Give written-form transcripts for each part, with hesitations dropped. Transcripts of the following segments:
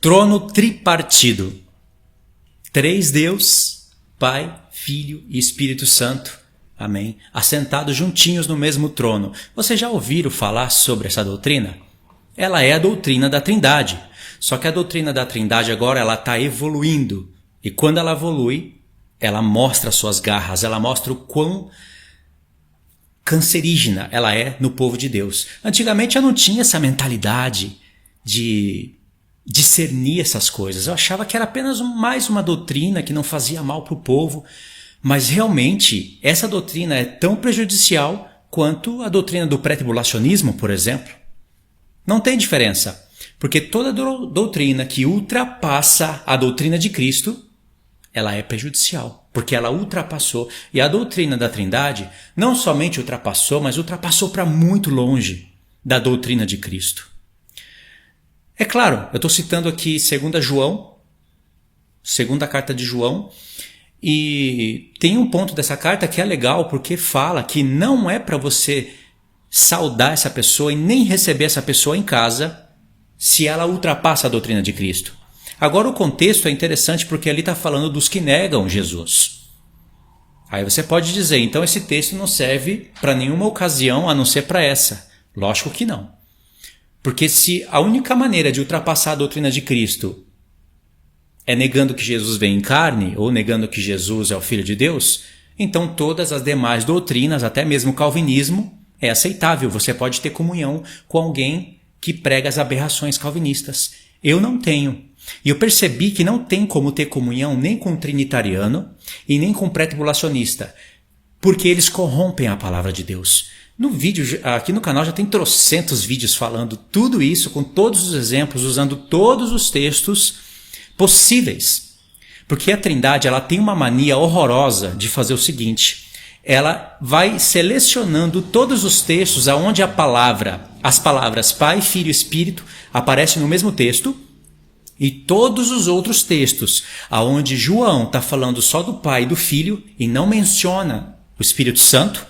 Trono tripartido. Três Deus, Pai, Filho e Espírito Santo. Amém. Assentados juntinhos no mesmo trono. Vocês já ouviram falar sobre essa doutrina? Ela é a doutrina da Trindade. Só que a doutrina da Trindade agora ela está evoluindo. E quando ela evolui, ela mostra suas garras, ela mostra o quão cancerígena ela é no povo de Deus. Antigamente eu não tinha essa mentalidade de discernir essas coisas. Eu achava que era apenas mais uma doutrina que não fazia mal para o povo. Mas realmente essa doutrina é tão prejudicial quanto a doutrina do pré-tribulacionismo, por exemplo. Não tem diferença, porque toda doutrina que ultrapassa a doutrina de Cristo, ela é prejudicial, porque ela ultrapassou. E a doutrina da Trindade não somente ultrapassou, mas ultrapassou para muito longe da doutrina de Cristo. É claro, eu estou citando aqui 2 João, segunda carta de João, e tem um ponto dessa carta que é legal, porque fala que não é para você saudar essa pessoa e nem receber essa pessoa em casa se ela ultrapassa a doutrina de Cristo. Agora o contexto é interessante porque ali está falando dos que negam Jesus. Aí você pode dizer, então esse texto não serve para nenhuma ocasião a não ser para essa. Lógico que não. Porque se a única maneira de ultrapassar a doutrina de Cristo é negando que Jesus vem em carne, ou negando que Jesus é o Filho de Deus, então todas as demais doutrinas, até mesmo o calvinismo, é aceitável. Você pode ter comunhão com alguém que prega as aberrações calvinistas. Eu não tenho. E eu percebi que não tem como ter comunhão nem com o trinitariano e nem com o pré-tribulacionista, porque eles corrompem a palavra de Deus. No vídeo, aqui no canal já tem trocentos vídeos falando tudo isso, com todos os exemplos, usando todos os textos possíveis. Porque a Trindade ela tem uma mania horrorosa de fazer o seguinte: ela vai selecionando todos os textos aonde as palavras Pai, Filho e Espírito aparecem no mesmo texto, e todos os outros textos aonde João está falando só do Pai e do Filho e não menciona o Espírito Santo,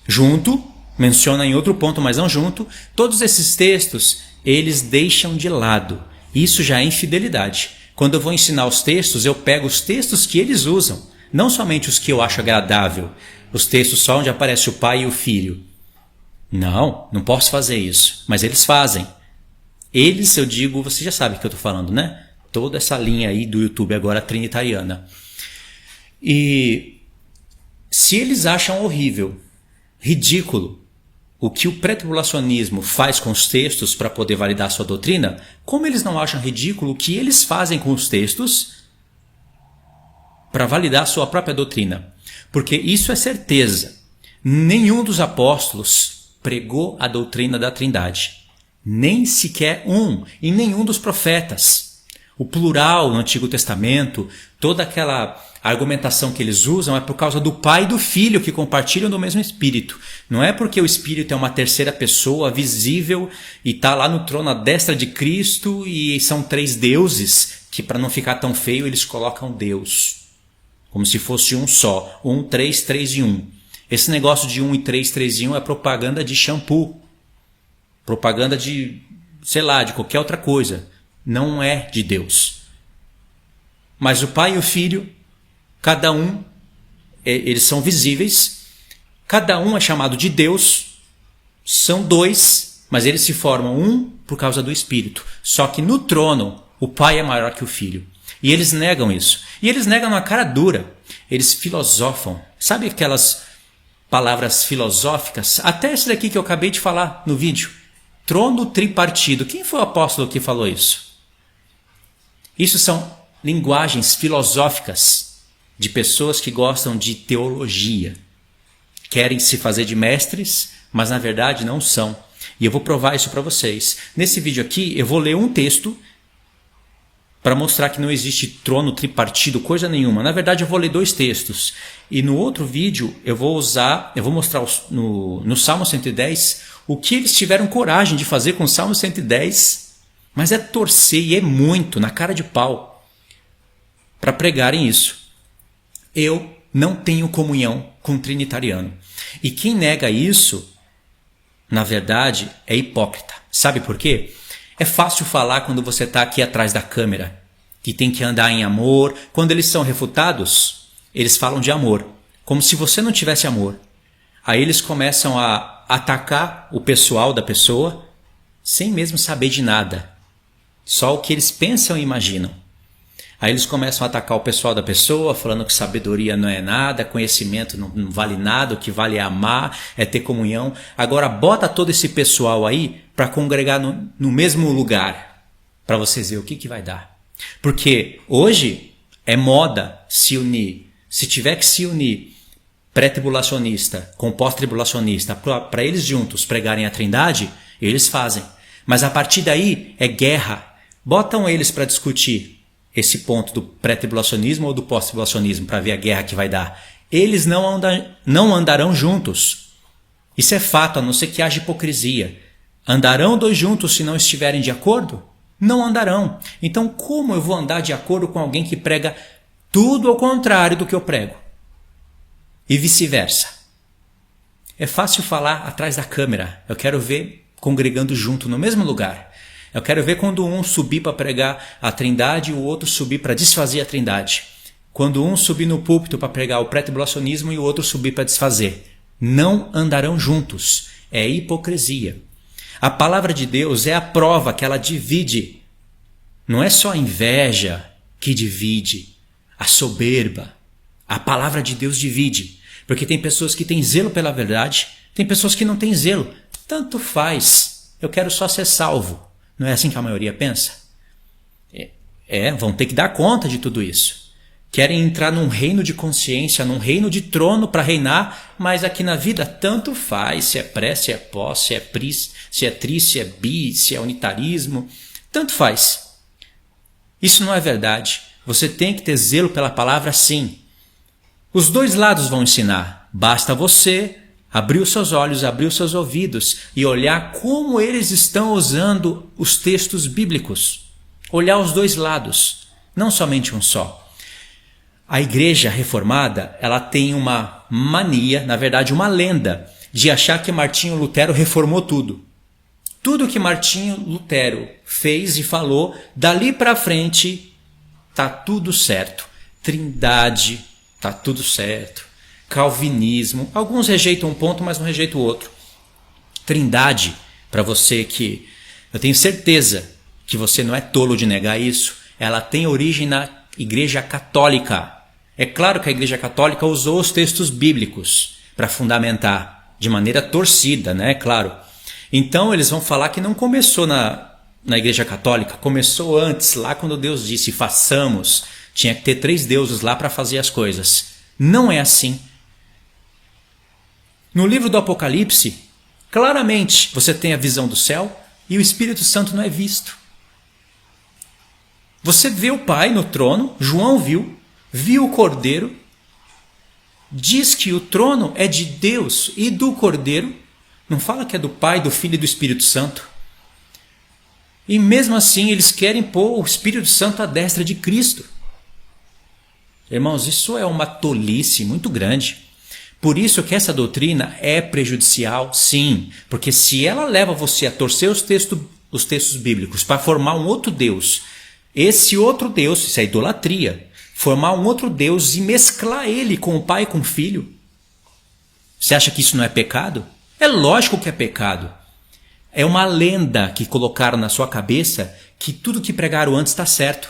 junto, menciona em outro ponto, mas não junto, todos esses textos eles deixam de lado. Isso já é infidelidade. Quando eu vou ensinar os textos, eu pego os textos que eles usam, não somente os que eu acho agradável, os textos só onde aparece o Pai e o Filho. Não posso fazer isso, mas eles fazem. Eles, eu digo, você já sabe o que eu estou falando, né? Toda essa linha aí do YouTube agora trinitariana. E se eles acham horrível, ridículo, o que o pré-tribulacionismo faz com os textos para poder validar a sua doutrina, como eles não acham ridículo o que eles fazem com os textos para validar a sua própria doutrina? Porque isso é certeza. Nenhum dos apóstolos pregou a doutrina da Trindade. Nem sequer um, e nenhum dos profetas. O plural no Antigo Testamento, toda aquela argumentação que eles usam é por causa do Pai e do Filho que compartilham do mesmo Espírito. Não é porque o Espírito é uma terceira pessoa visível e está lá no trono à destra de Cristo e são três deuses que, para não ficar tão feio, eles colocam Deus. Como se fosse um só. 1, 3, 3 e 1. Esse negócio de 1 e 3, 3 e 1 é propaganda de shampoo. Propaganda de, sei lá, de qualquer outra coisa. Não é de Deus. Mas o Pai e o Filho, cada um, eles são visíveis. Cada um é chamado de Deus. São dois, mas eles se formam um por causa do Espírito. Só que no trono, o Pai é maior que o Filho. E eles negam isso. E eles negam na cara dura. Eles filosofam. Sabe aquelas palavras filosóficas? Até esse daqui que eu acabei de falar no vídeo. Trono tripartido. Quem foi o apóstolo que falou isso? Isso são linguagens filosóficas de pessoas que gostam de teologia. Querem se fazer de mestres, mas na verdade não são. E eu vou provar isso para vocês. Nesse vídeo aqui eu vou ler um texto para mostrar que não existe trono tripartido, coisa nenhuma. Na verdade, eu vou ler dois textos. E no outro vídeo, eu vou mostrar no Salmo 110 o que eles tiveram coragem de fazer com o Salmo 110, mas é torcer e é muito, na cara de pau, para pregarem isso. Eu não tenho comunhão com o trinitariano. E quem nega isso, na verdade, é hipócrita. Sabe por quê? É fácil falar quando você está aqui atrás da câmera, que tem que andar em amor. Quando eles são refutados, eles falam de amor, como se você não tivesse amor. Aí eles começam a atacar o pessoal da pessoa, sem mesmo saber de nada. Só o que eles pensam e imaginam. Aí eles começam a atacar o pessoal da pessoa, falando que sabedoria não é nada, conhecimento não vale nada, o que vale é amar, é ter comunhão. Agora bota todo esse pessoal aí para congregar no mesmo lugar, para vocês verem o que vai dar. Porque hoje é moda se unir. Se tiver que se unir pré-tribulacionista com pós-tribulacionista para eles juntos pregarem a Trindade, eles fazem. Mas a partir daí é guerra. Botam eles para discutir esse ponto do pré-tribulacionismo ou do pós-tribulacionismo para ver a guerra que vai dar. Eles não andarão juntos. Isso é fato, a não ser que haja hipocrisia. Andarão dois juntos se não estiverem de acordo? Não andarão. Então como eu vou andar de acordo com alguém que prega tudo ao contrário do que eu prego? E vice-versa. É fácil falar atrás da câmera. Eu quero ver congregando junto no mesmo lugar. Eu quero ver quando um subir para pregar a Trindade e o outro subir para desfazer a Trindade. Quando um subir no púlpito para pregar o pré-tribulacionismo e o outro subir para desfazer. Não andarão juntos. É hipocrisia. A palavra de Deus é a prova que ela divide. Não é só a inveja que divide, a soberba. A palavra de Deus divide. Porque tem pessoas que têm zelo pela verdade, tem pessoas que não têm zelo. Tanto faz. Eu quero só ser salvo. Não é assim que a maioria pensa? Vão ter que dar conta de tudo isso. Querem entrar num reino de consciência, num reino de trono para reinar, mas aqui na vida tanto faz se é pré, se é pós, se é pris, se é tri, se é bi, se é unitarismo. Tanto faz. Isso não é verdade. Você tem que ter zelo pela palavra sim. Os dois lados vão ensinar. Basta você abrir os seus olhos, abrir os seus ouvidos e olhar como eles estão usando os textos bíblicos. Olhar os dois lados, não somente um só. A igreja reformada, ela tem uma mania, na verdade uma lenda, de achar que Martinho Lutero reformou tudo. Tudo que Martinho Lutero fez e falou, dali para frente, tá tudo certo. Trindade, tá tudo certo. Calvinismo, alguns rejeitam um ponto, mas não rejeitam o outro. Trindade, para você que... Eu tenho certeza que você não é tolo de negar isso. Ela tem origem na Igreja Católica. É claro que a Igreja Católica usou os textos bíblicos para fundamentar, de maneira torcida, né? Claro. Então eles vão falar que não começou na Igreja Católica, começou antes, lá quando Deus disse façamos. Tinha que ter 3 deuses lá para fazer as coisas. Não é assim. No livro do Apocalipse, claramente você tem a visão do céu e o Espírito Santo não é visto. Você vê o Pai no trono, João viu o Cordeiro, diz que o trono é de Deus e do Cordeiro, não fala que é do Pai, do Filho e do Espírito Santo. E mesmo assim eles querem pôr o Espírito Santo à destra de Cristo. Irmãos, isso é uma tolice muito grande. Por isso que essa doutrina é prejudicial, sim. Porque se ela leva você a torcer os textos bíblicos para formar um outro Deus, esse outro Deus, isso é idolatria, formar um outro Deus e mesclar ele com o Pai e com o Filho, você acha que isso não é pecado? É lógico que é pecado. É uma lenda que colocaram na sua cabeça que tudo que pregaram antes está certo.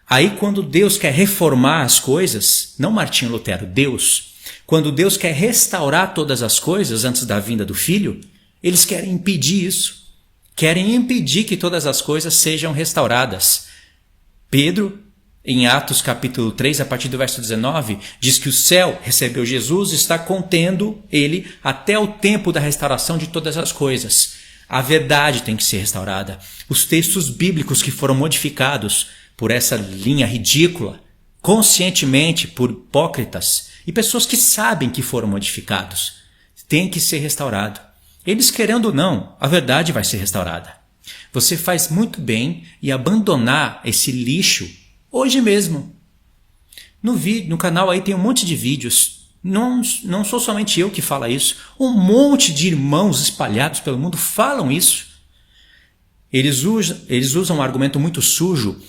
Aí quando Deus quer reformar as coisas, não Martinho Lutero, Deus, quando Deus quer restaurar todas as coisas antes da vinda do Filho, eles querem impedir isso. Querem impedir que todas as coisas sejam restauradas. Pedro, em Atos capítulo 3, a partir do verso 19, diz que o céu recebeu Jesus e está contendo ele até o tempo da restauração de todas as coisas. A verdade tem que ser restaurada. Os textos bíblicos que foram modificados por essa linha ridícula, conscientemente por hipócritas e pessoas que sabem que foram modificados, têm que ser restaurado. Eles querendo ou não, a verdade vai ser restaurada. Você faz muito bem em abandonar esse lixo hoje mesmo. No canal aí tem um monte de vídeos. Não sou somente eu que falo isso. Um monte de irmãos espalhados pelo mundo falam isso. Eles usam um argumento muito sujo,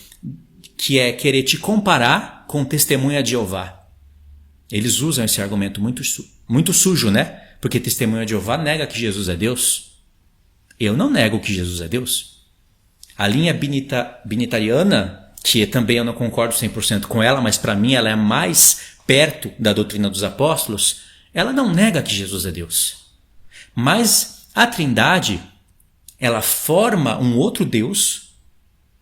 que é querer te comparar com testemunha de Jeová. Eles usam esse argumento muito sujo, né? Porque testemunha de Jeová nega que Jesus é Deus. Eu não nego que Jesus é Deus. A linha binitariana, que também eu não concordo 100% com ela, mas para mim ela é mais perto da doutrina dos apóstolos, ela não nega que Jesus é Deus. Mas a Trindade, ela forma um outro Deus,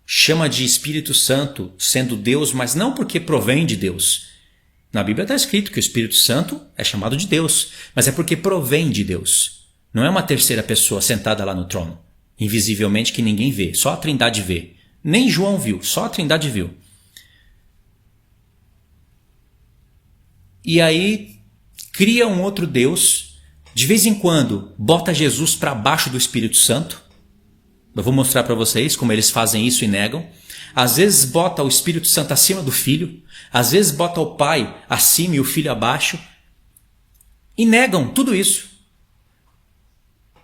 chama de Espírito Santo, sendo Deus, mas não porque provém de Deus. Na Bíblia está escrito que o Espírito Santo é chamado de Deus, mas é porque provém de Deus. Não é uma terceira pessoa sentada lá no trono, invisivelmente que ninguém vê, só a Trindade vê. Nem João viu, só a Trindade viu. E aí cria um outro Deus, de vez em quando bota Jesus para baixo do Espírito Santo. Eu vou mostrar para vocês como eles fazem isso e negam. Às vezes bota o Espírito Santo acima do Filho, às vezes bota o Pai acima e o Filho abaixo, e negam tudo isso.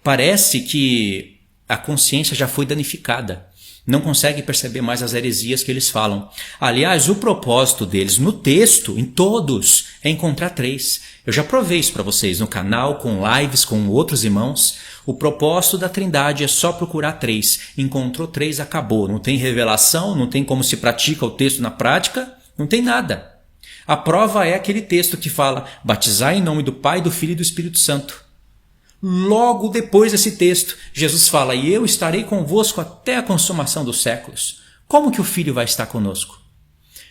Parece que a consciência já foi danificada, não consegue perceber mais as heresias que eles falam. Aliás, o propósito deles no texto, em todos, é encontrar três. Eu já provei isso para vocês no canal, com lives, com outros irmãos. O propósito da Trindade é só procurar três. Encontrou três, acabou. Não tem revelação, não tem como se pratica o texto na prática, não tem nada. A prova é aquele texto que fala: batizar em nome do Pai, do Filho e do Espírito Santo. Logo depois desse texto, Jesus fala: e eu estarei convosco até a consumação dos séculos. Como que o Filho vai estar conosco?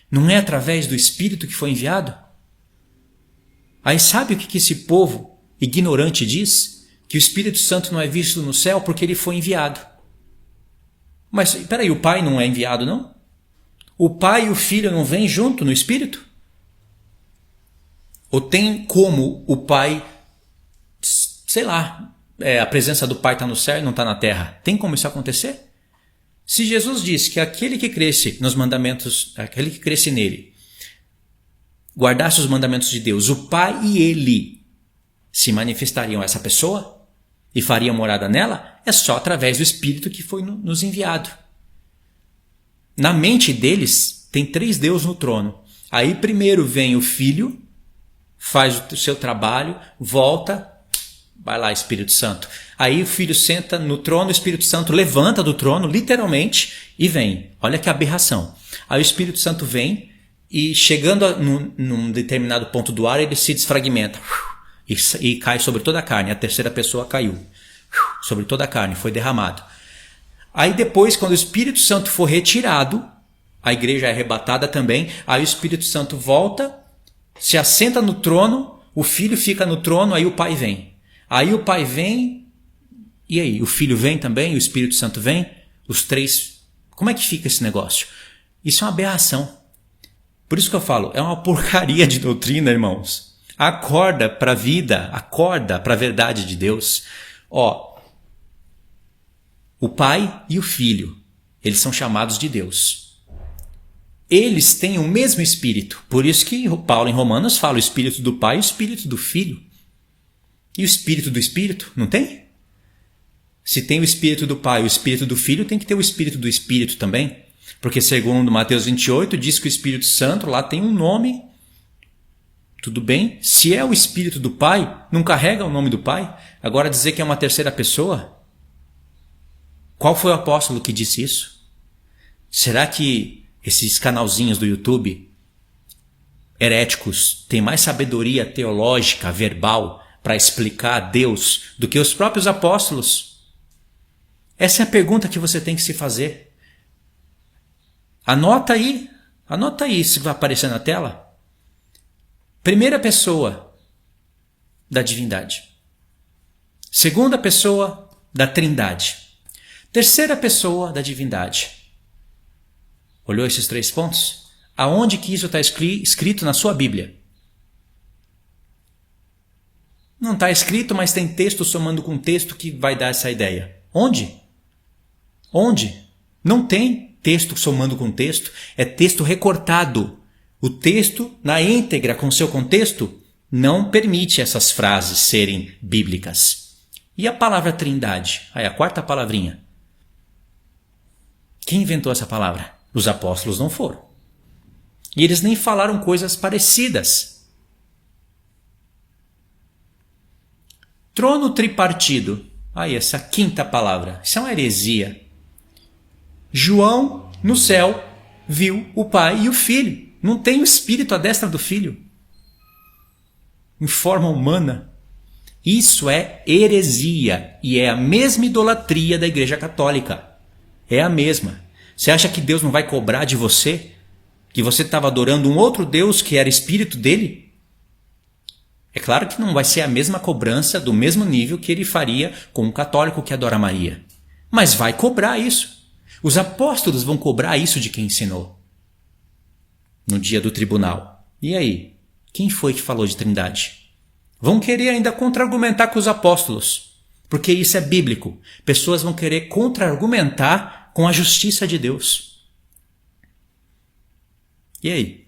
Não é através do Espírito que foi enviado? Aí sabe o que esse povo ignorante diz? Que o Espírito Santo não é visto no céu porque ele foi enviado. Mas peraí, o Pai não é enviado, não? O Pai e o Filho não vêm junto no Espírito? Ou tem como o Pai, sei lá, a presença do Pai está no céu e não está na terra? Tem como isso acontecer? Se Jesus disse que aquele que cresce nos mandamentos, aquele que cresce nele, guardasse os mandamentos de Deus, o Pai e ele se manifestariam a essa pessoa e fariam morada nela, é só através do Espírito que foi nos enviado. Na mente deles tem três deuses no trono. Aí primeiro vem o Filho, faz o seu trabalho, volta, vai lá Espírito Santo. Aí o Filho senta no trono, o Espírito Santo levanta do trono, literalmente, e vem. Olha que aberração. Aí o Espírito Santo vem e chegando num determinado ponto do ar, ele se desfragmenta e cai sobre toda a carne. A terceira pessoa caiu sobre toda a carne, foi derramado. Aí depois, quando o Espírito Santo for retirado, a igreja é arrebatada também, aí o Espírito Santo volta, se assenta no trono, o Filho fica no trono, aí o Pai vem. Aí o Pai vem, e aí? O Filho vem também, o Espírito Santo vem, os três. Como é que fica esse negócio? Isso é uma aberração. Por isso que eu falo, é uma porcaria de doutrina, irmãos. Acorda para a vida, acorda para a verdade de Deus. Ó, o Pai e o Filho, eles são chamados de Deus. Eles têm o mesmo Espírito. Por isso que Paulo em Romanos fala o Espírito do Pai e o Espírito do Filho. E o Espírito do Espírito, não tem? Se tem o Espírito do Pai e o Espírito do Filho, tem que ter o Espírito do Espírito também. Porque segundo Mateus 28, diz que o Espírito Santo lá tem um nome. Tudo bem? Se é o Espírito do Pai, não carrega o nome do Pai. Agora dizer que é uma terceira pessoa? Qual foi o apóstolo que disse isso? Será que esses canalzinhos do YouTube heréticos têm mais sabedoria teológica, verbal, para explicar a Deus do que os próprios apóstolos? Essa é a pergunta que você tem que se fazer. Anota aí se vai aparecer na tela. Primeira pessoa da divindade. Segunda pessoa da Trindade. Terceira pessoa da divindade. Olhou esses três pontos? Aonde que isso está escrito na sua Bíblia? Não está escrito, mas tem texto somando com texto que vai dar essa ideia. Onde? Onde? Não tem texto somando com texto, é texto recortado. O texto, na íntegra, com seu contexto, não permite essas frases serem bíblicas. E a palavra Trindade? Aí a quarta palavrinha. Quem inventou essa palavra? Os apóstolos não foram. E eles nem falaram coisas parecidas. Trono tripartido. Aí, essa quinta palavra. Isso é uma heresia. João, no céu, viu o Pai e o Filho. Não tem o Espírito à destra do Filho. Em forma humana. Isso é heresia. E é a mesma idolatria da Igreja Católica. É a mesma. Você acha que Deus não vai cobrar de você? Que você estava adorando um outro Deus que era espírito dele? É claro que não vai ser a mesma cobrança do mesmo nível que ele faria com um católico que adora Maria. Mas vai cobrar isso. Os apóstolos vão cobrar isso de quem ensinou. No dia do tribunal. E aí? Quem foi que falou de Trindade? Vão querer ainda contra-argumentar com os apóstolos. Porque isso é bíblico. Pessoas vão querer contra-argumentar com a justiça de Deus. E aí?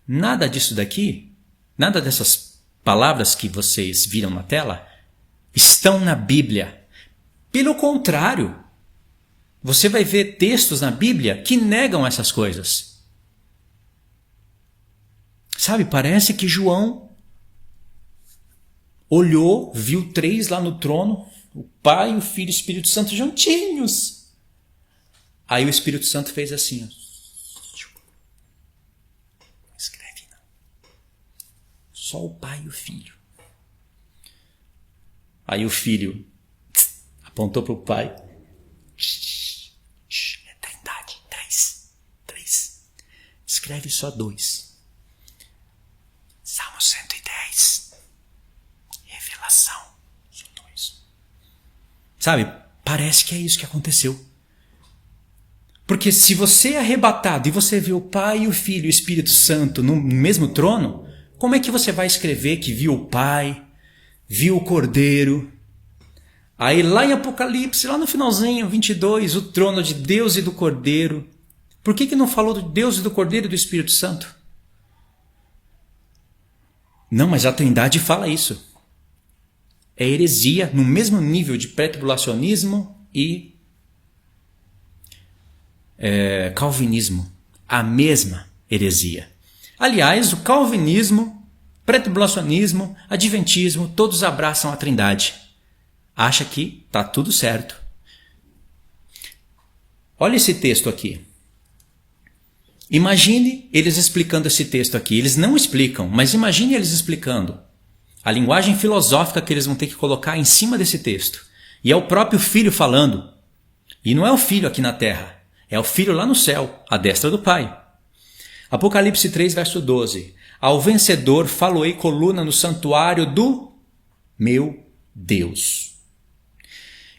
Nada disso daqui, nada dessas palavras que vocês viram na tela, estão na Bíblia. Pelo contrário, você vai ver textos na Bíblia que negam essas coisas. Sabe, parece que João olhou, viu 3 lá no trono, o Pai, o Filho e o Espírito Santo juntinhos. Aí o Espírito Santo fez assim, ó. Escreve não. Só o Pai e o Filho. Aí o Filho apontou para o Pai. É Trindade. 3. Escreve só 2. Salmo 110. Revelação. Só 2. Sabe, parece que é isso que aconteceu. Porque se você é arrebatado e você vê o Pai, o Filho e o Espírito Santo no mesmo trono, como é que você vai escrever que viu o Pai, viu o Cordeiro? Aí lá em Apocalipse, lá no finalzinho, 22, o trono de Deus e do Cordeiro. Por que não falou de Deus e do Cordeiro e do Espírito Santo? Não, mas a Trindade fala isso. É heresia no mesmo nível de pré-tribulacionismo e calvinismo. A mesma heresia. Aliás, o calvinismo, pré-tribulacionismo, adventismo, todos abraçam a Trindade. Acha que está tudo certo. Olha esse texto aqui. Imagine eles explicando esse texto aqui. Eles não explicam, mas imagine eles explicando. A linguagem filosófica que eles vão ter que colocar em cima desse texto. E é o próprio Filho falando. E não é o Filho aqui na terra. É o Filho lá no céu, à destra do Pai. Apocalipse 3, verso 12. Ao vencedor faloei coluna no santuário do meu Deus.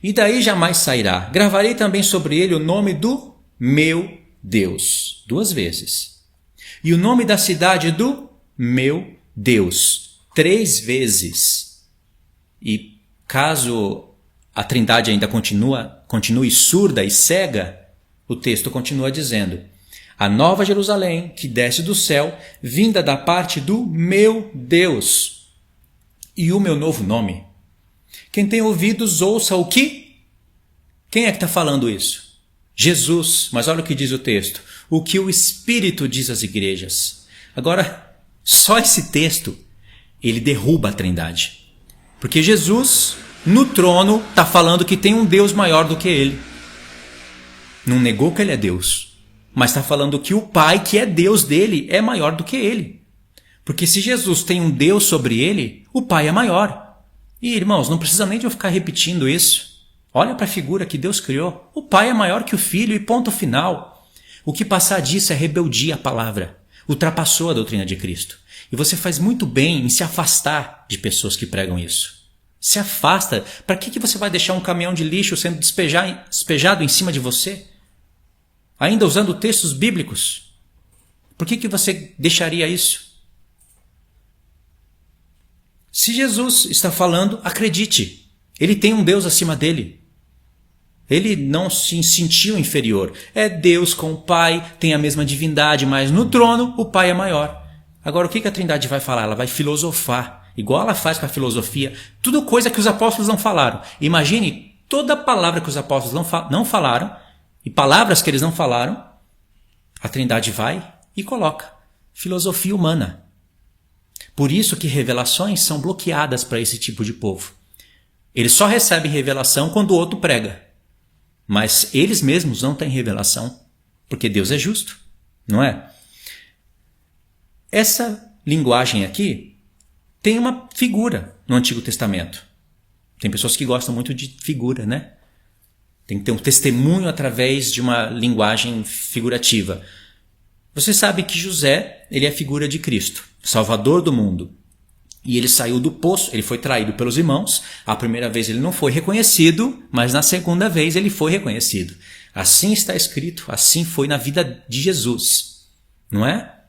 E daí jamais sairá. Gravarei também sobre ele o nome do meu Deus. 2 vezes. E o nome da cidade do meu Deus. 3 vezes. E caso a Trindade ainda continue surda e cega, o texto continua dizendo: a nova Jerusalém, que desce do céu, vinda da parte do meu Deus, e o meu novo nome. Quem tem ouvidos, ouça o que? Quem é que está falando isso? Jesus. Mas olha o que diz o texto. O que o Espírito diz às igrejas. Agora, só esse texto, ele derruba a Trindade. Porque Jesus, no trono, está falando que tem um Deus maior do que ele. Não negou que ele é Deus, mas está falando que o Pai, que é Deus dele, é maior do que ele. Porque se Jesus tem um Deus sobre ele, o Pai é maior. E irmãos, não precisa nem de eu ficar repetindo isso. Olha para a figura que Deus criou. O Pai é maior que o Filho e ponto final. O que passar disso é rebeldia à palavra. Ultrapassou a doutrina de Cristo. E você faz muito bem em se afastar de pessoas que pregam isso. Se afasta. Para que você vai deixar um caminhão de lixo sendo despejado em cima de você? Ainda usando textos bíblicos. Por que você deixaria isso? Se Jesus está falando, acredite. Ele tem um Deus acima dele. Ele não se sentiu inferior. É Deus com o Pai, tem a mesma divindade, mas no trono o Pai é maior. Agora o que a Trindade vai falar? Ela vai filosofar. Igual ela faz com a filosofia. Tudo coisa que os apóstolos não falaram. Imagine toda palavra que os apóstolos não falaram, e palavras que eles não falaram, a Trindade vai e coloca. Filosofia humana. Por isso que revelações são bloqueadas para esse tipo de povo. Eles só recebem revelação quando o outro prega. Mas eles mesmos não têm revelação, porque Deus é justo, não é? Essa linguagem aqui tem uma figura no Antigo Testamento. Tem pessoas que gostam muito de figura, né? Tem que ter um testemunho através de uma linguagem figurativa. Você sabe que José, ele é a figura de Cristo, Salvador do mundo. E ele saiu do poço, ele foi traído pelos irmãos. A primeira vez ele não foi reconhecido, mas na segunda vez ele foi reconhecido. Assim está escrito, assim foi na vida de Jesus, não é?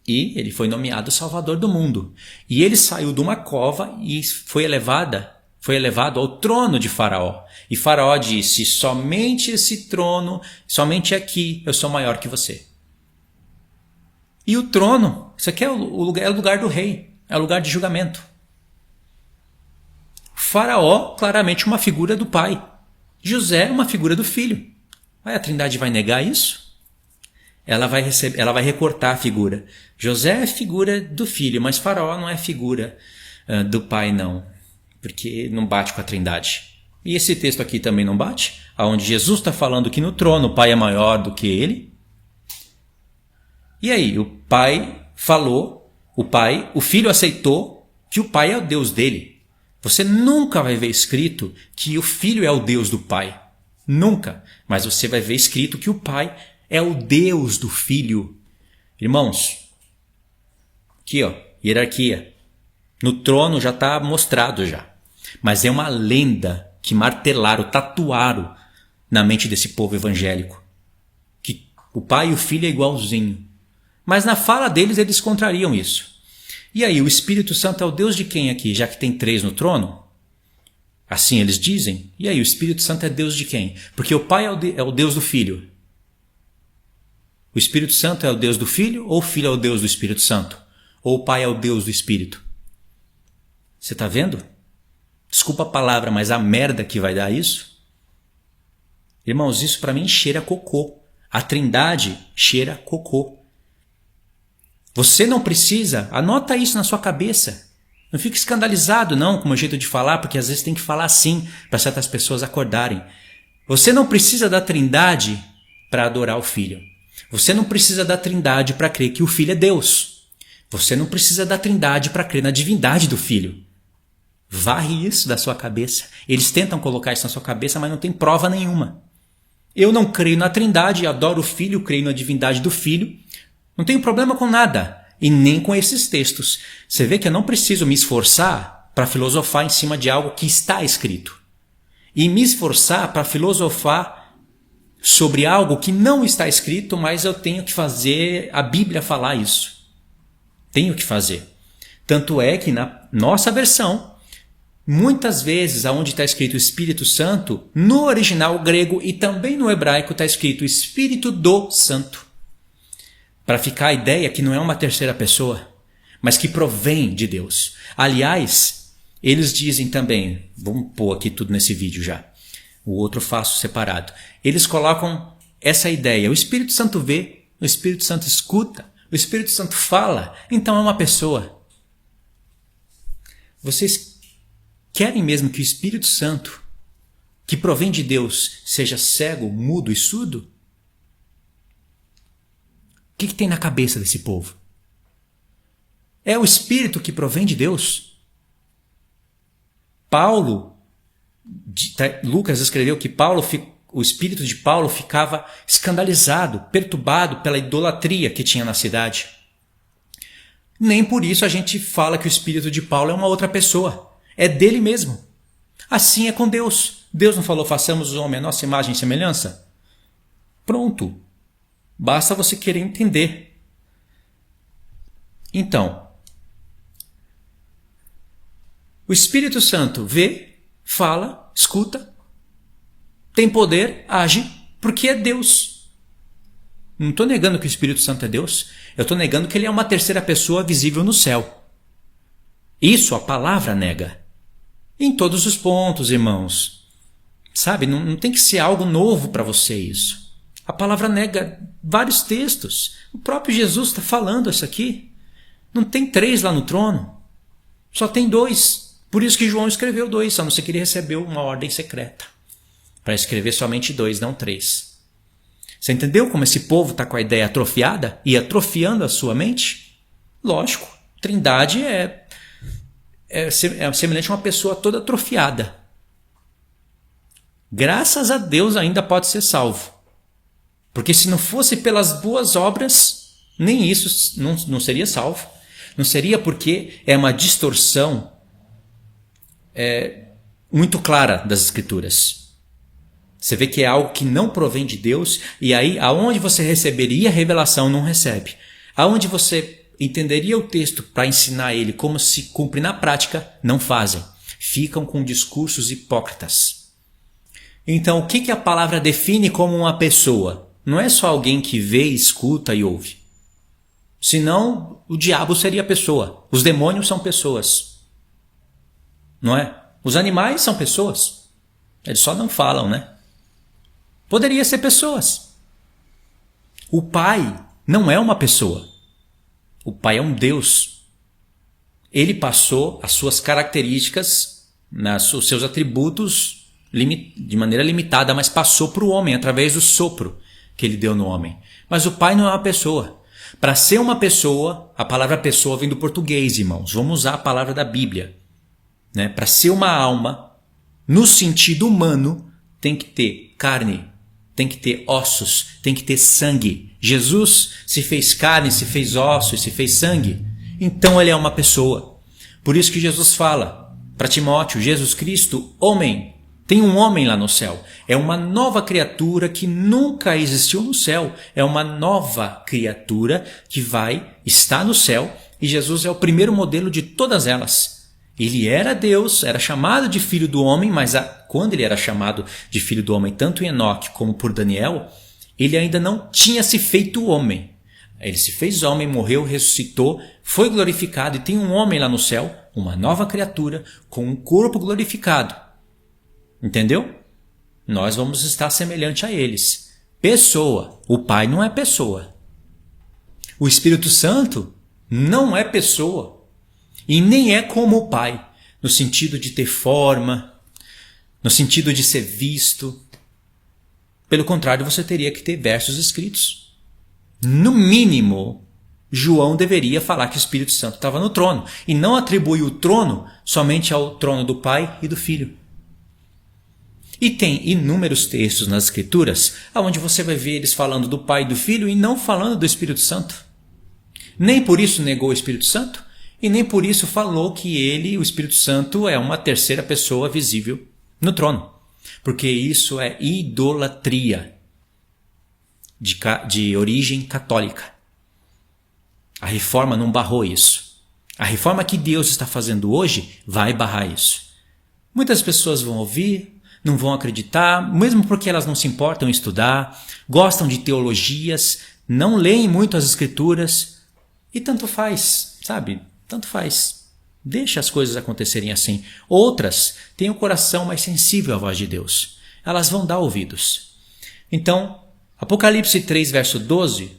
E ele foi nomeado Salvador do mundo. E ele saiu de uma cova e foi elevado ao trono de Faraó. E Faraó disse: somente esse trono, somente aqui eu sou maior que você. E o trono, isso aqui é o lugar do rei, é o lugar de julgamento. Faraó, claramente uma figura do pai. José, uma figura do filho. A Trindade vai negar isso? Ela vai recortar a figura. José é figura do filho, mas Faraó não é figura do pai, não. Porque não bate com a Trindade. E esse texto aqui também não bate? Onde Jesus está falando que no trono o pai é maior do que ele. E aí, o pai falou, o filho aceitou que o pai é o Deus dele. Você nunca vai ver escrito que o filho é o Deus do pai. Nunca. Mas você vai ver escrito que o pai é o Deus do filho. Irmãos, aqui ó, hierarquia. No trono já está mostrado já. Mas é uma lenda que martelaram, tatuaram na mente desse povo evangélico. Que o pai e o filho é igualzinho. Mas na fala deles, eles contrariam isso. E aí, o Espírito Santo é o Deus de quem aqui? Já que tem 3 no trono? Assim eles dizem. E aí, o Espírito Santo é Deus de quem? Porque o Pai é o Deus do Filho. O Espírito Santo é o Deus do Filho ou o Filho é o Deus do Espírito Santo? Ou o Pai é o Deus do Espírito? Você está vendo? Desculpa a palavra, mas a merda que vai dar isso? Irmãos, isso para mim cheira cocô. A Trindade cheira cocô. Você não precisa, anota isso na sua cabeça. Não fique escandalizado não com o meu jeito de falar, porque às vezes tem que falar assim para certas pessoas acordarem. Você não precisa da Trindade para adorar o Filho. Você não precisa da Trindade para crer que o Filho é Deus. Você não precisa da Trindade para crer na divindade do Filho. Varre isso da sua cabeça. Eles tentam colocar isso na sua cabeça, mas não tem prova nenhuma. Eu não creio na Trindade, adoro o Filho, creio na divindade do Filho. Não tenho problema com nada, e nem com esses textos. Você vê que eu não preciso me esforçar para filosofar em cima de algo que está escrito. E me esforçar para filosofar sobre algo que não está escrito, mas eu tenho que fazer a Bíblia falar isso. Tenho que fazer. Tanto é que na nossa versão, muitas vezes aonde está escrito Espírito Santo, no original grego e também no hebraico está escrito Espírito do Santo. Para ficar a ideia que não é uma terceira pessoa, mas que provém de Deus. Aliás, eles dizem também, vamos pôr aqui tudo nesse vídeo já, o outro eu faço separado. Eles colocam essa ideia, o Espírito Santo vê, o Espírito Santo escuta, o Espírito Santo fala, então é uma pessoa. Vocês querem mesmo que o Espírito Santo, que provém de Deus, seja cego, mudo e surdo? O que tem na cabeça desse povo? É o Espírito que provém de Deus? Lucas escreveu que o Espírito de Paulo ficava escandalizado, perturbado pela idolatria que tinha na cidade. Nem por isso a gente fala que o Espírito de Paulo é uma outra pessoa. É dele mesmo. Assim é com Deus. Deus não falou, façamos o homem a nossa imagem e semelhança? Pronto. Basta você querer entender. Então, o Espírito Santo vê, fala, escuta, tem poder, age, porque é Deus. Não estou negando que o Espírito Santo é Deus, eu estou negando que ele é uma terceira pessoa visível no céu. Isso a palavra nega. Em todos os pontos, irmãos. Sabe, não tem que ser algo novo para você isso. A palavra nega vários textos. O próprio Jesus está falando isso aqui. Não tem 3 lá no trono. Só tem 2. Por isso que João escreveu 2, a não ser que ele recebeu uma ordem secreta. Para escrever somente 2, não 3. Você entendeu como esse povo está com a ideia atrofiada e atrofiando a sua mente? Lógico, Trindade é semelhante a uma pessoa toda atrofiada. Graças a Deus ainda pode ser salvo. Porque se não fosse pelas boas obras, nem isso não seria salvo. Não seria porque é uma distorção muito clara das Escrituras. Você vê que é algo que não provém de Deus, e aí aonde você receberia a revelação não recebe. Aonde você entenderia o texto para ensinar ele como se cumpre na prática, não fazem. Ficam com discursos hipócritas. Então, o que a palavra define como uma pessoa? Não é só alguém que vê, escuta e ouve. Senão, o diabo seria pessoa. Os demônios são pessoas. Não é? Os animais são pessoas. Eles só não falam, né? Poderia ser pessoas. O Pai não é uma pessoa. O Pai é um Deus. Ele passou as suas características, os seus atributos de maneira limitada, mas passou para o homem através do sopro que ele deu no homem. Mas o Pai não é uma pessoa. Para ser uma pessoa, a palavra pessoa vem do português, irmãos. Vamos usar a palavra da Bíblia. Né? Para ser uma alma, no sentido humano, tem que ter carne, tem que ter ossos, tem que ter sangue. Jesus se fez carne, se fez ossos, se fez sangue. Então ele é uma pessoa. Por isso que Jesus fala para Timóteo, Jesus Cristo, homem. Tem um homem lá no céu. É uma nova criatura que nunca existiu no céu. É uma nova criatura que vai estar no céu. E Jesus é o primeiro modelo de todas elas. Ele era Deus, era chamado de filho do homem, mas quando ele era chamado de filho do homem, tanto em Enoque como por Daniel, ele ainda não tinha se feito homem. Ele se fez homem, morreu, ressuscitou, foi glorificado e tem um homem lá no céu, uma nova criatura com um corpo glorificado. Entendeu? Nós vamos estar semelhante a eles. Pessoa. O Pai não é pessoa. O Espírito Santo não é pessoa. E nem é como o Pai, no sentido de ter forma, no sentido de ser visto. Pelo contrário, você teria que ter versos escritos. No mínimo, João deveria falar que o Espírito Santo estava no trono. E não atribuir o trono somente ao trono do Pai e do Filho. E tem inúmeros textos nas Escrituras onde você vai ver eles falando do Pai e do Filho e não falando do Espírito Santo. Nem por isso negou o Espírito Santo e nem por isso falou que ele, o Espírito Santo, é uma terceira pessoa visível no trono. Porque isso é idolatria de origem católica. A reforma não barrou isso. A reforma que Deus está fazendo hoje vai barrar isso. Muitas pessoas vão ouvir, não vão acreditar, mesmo porque elas não se importam em estudar, gostam de teologias, não leem muito as Escrituras, e tanto faz, sabe? Tanto faz. Deixa as coisas acontecerem assim. Outras têm o coração mais sensível à voz de Deus. Elas vão dar ouvidos. Então, Apocalipse 3, verso 12,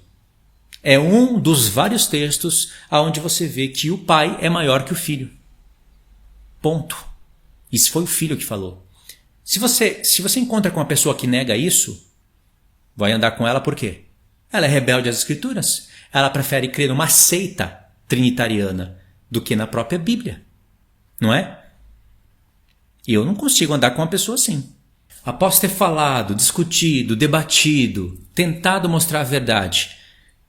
é um dos vários textos onde você vê que o Pai é maior que o Filho. Ponto. Isso foi o Filho que falou. Se você encontra com uma pessoa que nega isso, vai andar com ela por quê? Ela é rebelde às Escrituras. Ela prefere crer numa seita trinitariana do que na própria Bíblia. Não é? E eu não consigo andar com uma pessoa assim. Após ter falado, discutido, debatido, tentado mostrar a verdade,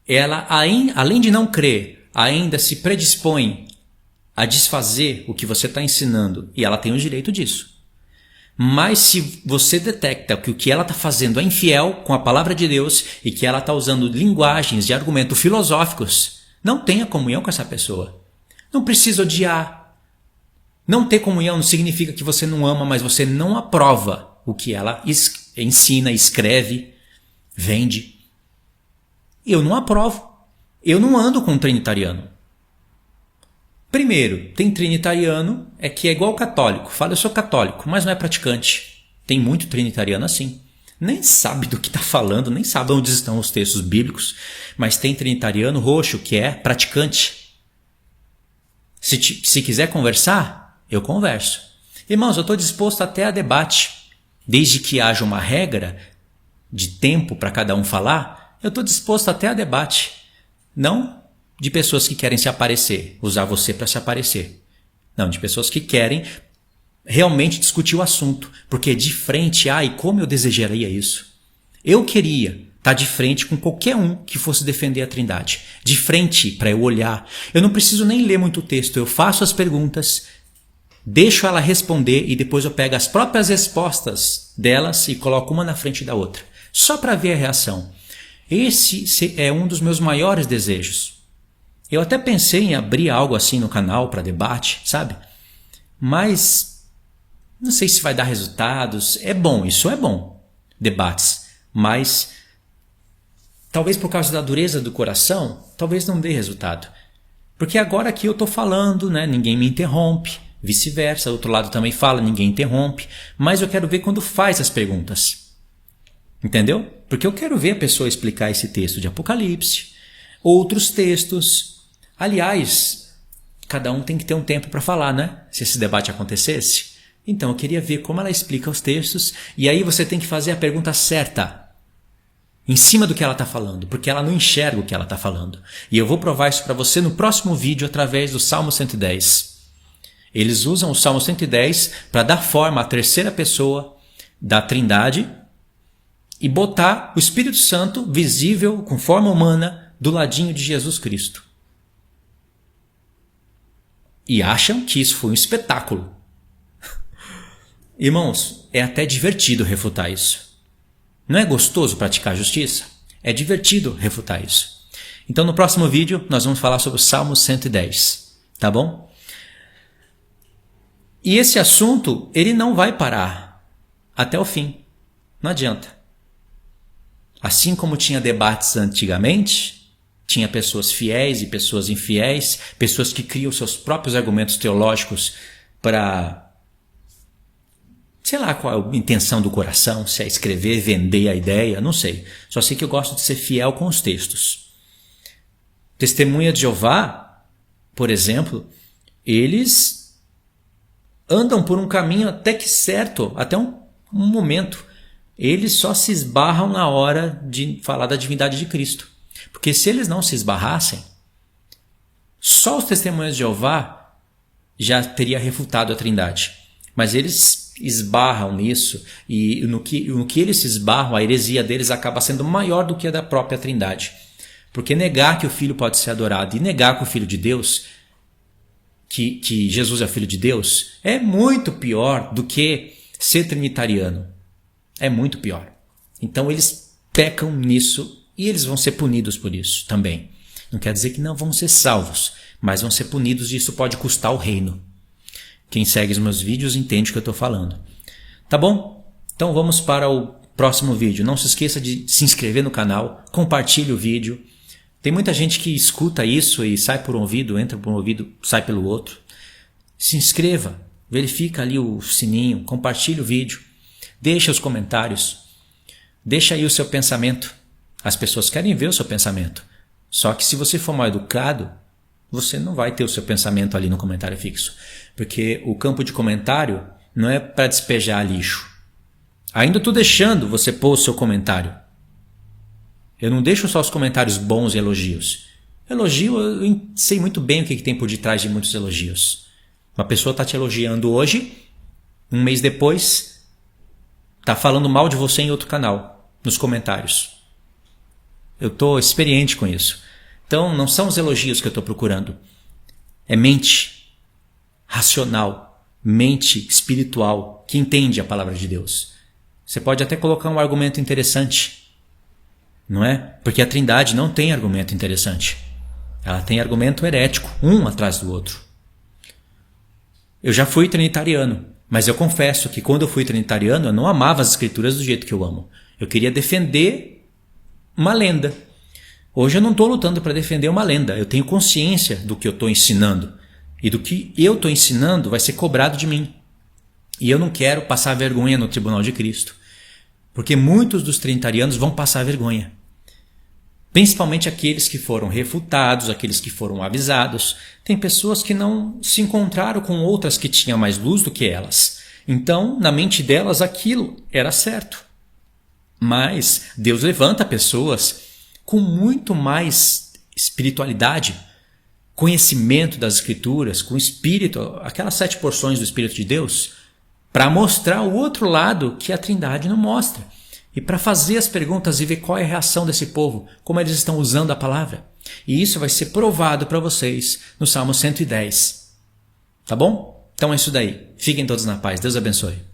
ela, além de não crer, ainda se predispõe a desfazer o que você está ensinando. E ela tem o direito disso. Mas se você detecta que o que ela está fazendo é infiel com a palavra de Deus e que ela está usando linguagens de argumento filosóficos, não tenha comunhão com essa pessoa. Não precisa odiar. Não ter comunhão não significa que você não ama, mas você não aprova o que ela ensina, escreve, vende. Eu não aprovo. Eu não ando com um trinitariano. Primeiro, tem trinitariano que é igual católico. Fala, eu sou católico, mas não é praticante. Tem muito trinitariano assim. Nem sabe do que está falando, nem sabe onde estão os textos bíblicos, mas tem trinitariano roxo que é praticante. Se quiser conversar, eu converso. Irmãos, eu estou disposto até a debate. Desde que haja uma regra de tempo para cada um falar, eu estou disposto até a debate. Não de pessoas que querem se aparecer, usar você para se aparecer. Não, de pessoas que querem realmente discutir o assunto. Porque de frente, como eu desejaria isso. Eu queria estar de frente com qualquer um que fosse defender a Trindade. De frente, para eu olhar. Eu não preciso nem ler muito texto, eu faço as perguntas, deixo ela responder e depois eu pego as próprias respostas delas e coloco uma na frente da outra. Só para ver a reação. Esse é um dos meus maiores desejos. Eu até pensei em abrir algo assim no canal para debate, sabe? Mas não sei se vai dar resultados. É bom, isso é bom, debates. Mas talvez por causa da dureza do coração, talvez não dê resultado. Porque agora aqui eu estou falando, né? Ninguém me interrompe. Vice-versa, o outro lado também fala, ninguém interrompe. Mas eu quero ver quando faz as perguntas. Entendeu? Porque eu quero ver a pessoa explicar esse texto de Apocalipse, outros textos. Aliás, cada um tem que ter um tempo para falar, né? Se esse debate acontecesse. Então eu queria ver como ela explica os textos. E aí você tem que fazer a pergunta certa. Em cima do que ela está falando. Porque ela não enxerga o que ela está falando. E eu vou provar isso para você no próximo vídeo através do Salmo 110. Eles usam o Salmo 110 para dar forma à terceira pessoa da Trindade e botar o Espírito Santo visível com forma humana do ladinho de Jesus Cristo. E acham que isso foi um espetáculo. Irmãos, é até divertido refutar isso. Não é gostoso praticar justiça? É divertido refutar isso. Então no próximo vídeo nós vamos falar sobre o Salmo 110. Tá bom? E esse assunto, ele não vai parar até o fim. Não adianta. Assim como tinha debates antigamente, tinha pessoas fiéis e pessoas infiéis, pessoas que criam seus próprios argumentos teológicos para, sei lá qual é a intenção do coração, se é escrever, vender a ideia, não sei. Só sei que eu gosto de ser fiel com os textos. Testemunha de Jeová, por exemplo, eles andam por um caminho até que certo, até um momento. Eles só se esbarram na hora de falar da divindade de Cristo. Porque se eles não se esbarrassem, só os testemunhas de Jeová já teria refutado a Trindade. Mas eles esbarram nisso e no que eles se esbarram, a heresia deles acaba sendo maior do que a da própria Trindade. Porque negar que o Filho pode ser adorado e negar que o Filho de Deus, que Jesus é o Filho de Deus, é muito pior do que ser trinitariano. É muito pior. Então eles pecam nisso e eles vão ser punidos por isso também. Não quer dizer que não vão ser salvos, mas vão ser punidos e isso pode custar o reino. Quem segue os meus vídeos entende o que eu estou falando. Tá bom? Então vamos para o próximo vídeo. Não se esqueça de se inscrever no canal, compartilhe o vídeo. Tem muita gente que escuta isso e sai por um ouvido, entra por um ouvido, sai pelo outro. Se inscreva, verifica ali o sininho, compartilhe o vídeo, deixa os comentários, deixa aí o seu pensamento. As pessoas querem ver o seu pensamento. Só que se você for mal educado, você não vai ter o seu pensamento ali no comentário fixo. Porque o campo de comentário não é para despejar lixo. Ainda estou deixando você pôr o seu comentário. Eu não deixo só os comentários bons e elogios. Elogio, eu sei muito bem o que tem por detrás de muitos elogios. Uma pessoa está te elogiando hoje, um mês depois, está falando mal de você em outro canal, nos comentários. Eu estou experiente com isso. Então, não são os elogios que eu estou procurando. É mente racional, mente espiritual, que entende a palavra de Deus. Você pode até colocar um argumento interessante, não é? Porque a Trindade não tem argumento interessante. Ela tem argumento herético, um atrás do outro. Eu já fui trinitariano, mas eu confesso que quando eu fui trinitariano, eu não amava as escrituras do jeito que eu amo. Eu queria defender uma lenda. Hoje eu não estou lutando para defender uma lenda. Eu tenho consciência do que eu estou ensinando. E do que eu estou ensinando vai ser cobrado de mim. E eu não quero passar vergonha no tribunal de Cristo, porque muitos dos trinitarianos vão passar vergonha. Principalmente aqueles que foram refutados, aqueles que foram avisados. Tem pessoas que não se encontraram com outras que tinham mais luz do que elas. Então, na mente delas, aquilo era certo. Mas Deus levanta pessoas com muito mais espiritualidade, conhecimento das Escrituras, com o Espírito, aquelas 7 porções do Espírito de Deus, para mostrar o outro lado que a Trindade não mostra. E para fazer as perguntas e ver qual é a reação desse povo, como eles estão usando a palavra. E isso vai ser provado para vocês no Salmo 110. Tá bom? Então é isso daí. Fiquem todos na paz. Deus abençoe.